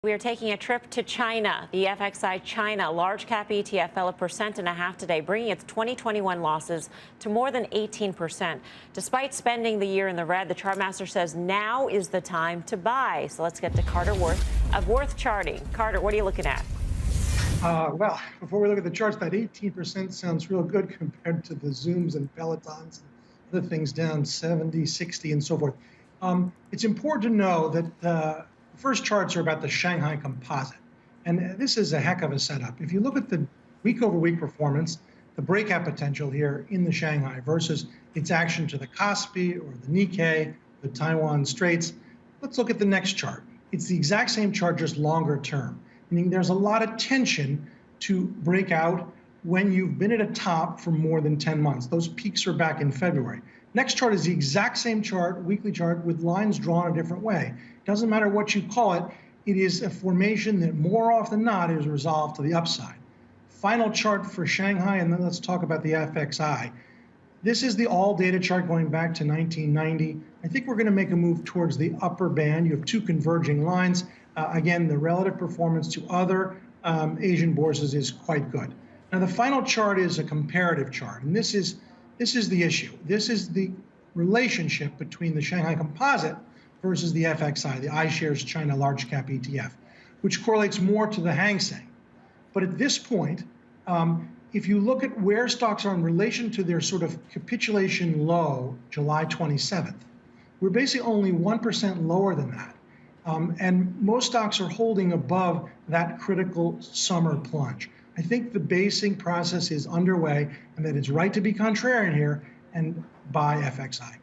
We are taking a trip to China. The FXI China large cap ETF fell 1.5% today, bringing its 2021 losses to more than 18%. Despite spending the year in the red, the Chartmaster says now is the time to buy. So let's get to Carter Worth of Worth Charting. Carter, what are you looking at? Well, before we look at the charts, that 18% sounds real good compared to the Zooms and Pelotons and other things down 70, 60, and so forth. It's important to know that the first charts are about the Shanghai Composite. And this is a heck of a setup. If you look at the week-over-week performance, the breakout potential here in the Shanghai versus its action to the Kospi or the Nikkei, the Taiwan Straits, let's look at the next chart. It's the exact same chart, just longer term, meaning there's a lot of tension to break out when you've been at a top for more than 10 months. Those peaks are back in February. Next chart is the exact same chart, weekly chart, with lines drawn a different way. Doesn't matter what you call it, it is a formation that more often than not is resolved to the upside. Final chart for Shanghai, and then let's talk about the FXI. This is the all data chart going back to 1990. I think we're going to make a move towards the upper band. You have two converging lines. Again, the relative performance to other Asian bourses is quite good. Now, the final chart is a comparative chart, and this is the issue. This is the relationship between the Shanghai Composite versus the FXI, the iShares China Large Cap ETF, which correlates more to the Hang Seng. But at this point, if you look at where stocks are in relation to their sort of capitulation low, July 27th, we're basically only 1% lower than that. And most stocks are holding above that critical summer plunge. I think the basing process is underway and that it's right to be contrarian here and buy FXI.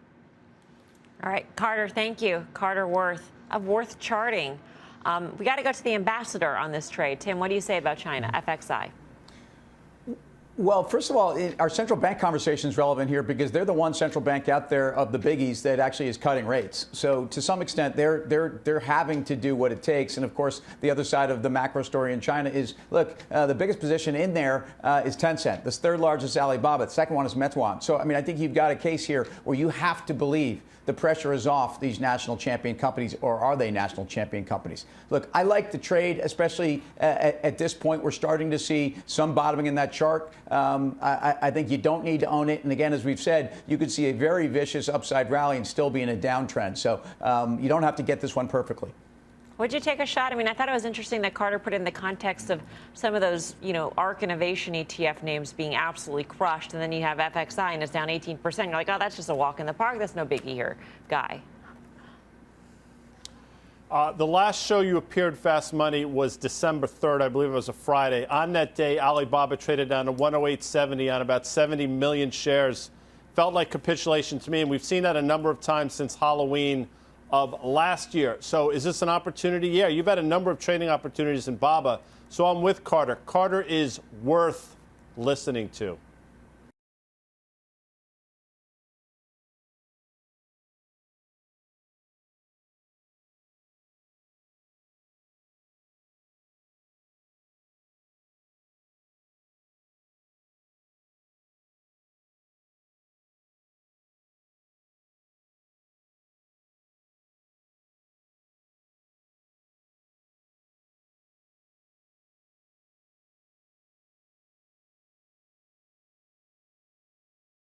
All right, Carter, thank you. Carter Worth of Worth Charting. We got to go to the ambassador on this trade. Tim, what do you say about China, FXI? Well, first of all, our central bank conversation is relevant here because they're the one central bank out there of the biggies that actually is cutting rates. So to some extent, they're having to do what it takes. And of course, the other side of the macro story in China is, look, the biggest position in there is Tencent. The third largest is Alibaba. The second one is Meituan. So, I mean, I think you've got a case here where you have to believe the pressure is off these national champion companies, or are they national champion companies? Look, I like the trade, especially at this point. We're starting to see some bottoming in that chart. I think you don't need to own it. And again, as we've said, you could see a very vicious upside rally and still be in a downtrend. So you don't have to get this one perfectly. Would you take a shot? I mean, I thought it was interesting that Carter put in the context of some of those, ARK Innovation ETF names being absolutely crushed. And then you have FXI and it's down 18%. You're like, oh, that's just a walk in the park. That's no biggie here, Guy. The last show you appeared, Fast Money, was December 3rd. I believe it was a Friday. On that day, Alibaba traded down to 108.70 on about 70 million shares. Felt like capitulation to me, and we've seen that a number of times since Halloween of last year. So is this an opportunity? Yeah, you've had a number of trading opportunities in BABA. So I'm with Carter. Carter is worth listening to.